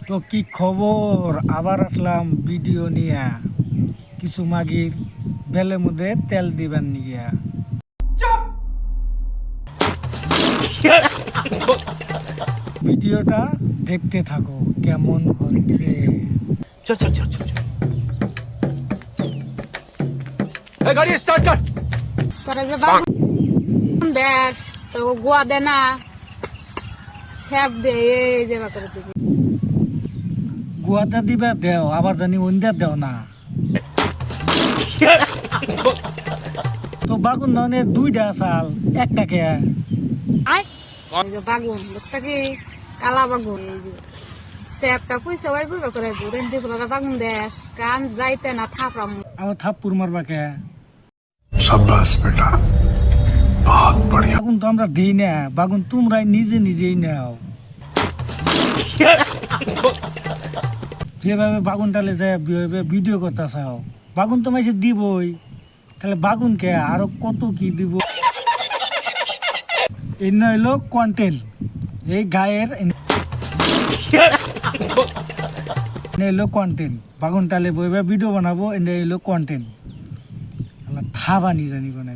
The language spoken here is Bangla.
তো কি খবর, আবার আসলাম ভিডিও নিয়ে কিছু মাগির বেলের মধ্যে তেল দিবেন নিয়ে। ভিডিওটা দেখতে থাকো কেমন হচ্ছে। चल चल चल चल चल गाड़ी स्टार्ट कर তোরা যে বাগুন দেশ তো গোয়া দে না স্যাপ দে এই যে বা করে দিবি গুয়াটা দিবা দেও, আবার জানি ওইটা দেও না। তো বাগুন ধরনের দুইটা চাল একটাকে এই যে বাগুন দেখছ কি কালা বাগুন এই যে স্যাপটা পয়সা ওই বুড়ো করে বুড়েন দি তোরা বাগুন দেশ কান যাইতে না থাপরাম আমার থাপ্পুর মারবা কে। शाबाश बेटा बहुत बढ़िया বাগুন তো আমরা দিই না, বাগুন তোমরাই নিজে নিজেই নাও। যেভাবে বাগুন টালে যায় ভিডিও করতে চাও, বাগুন তো মাইসে দিবই, তাহলে বাগুনকে আরো কত কি দিব। এই হইলো কন্টেন্ট, এই গায়ের হইলো কন্টেন্ট। বাগুন টালে বইবে ভিডিও বানাবো, এটা হইলো কন্টেন্ট। থাবা নি জানি কোন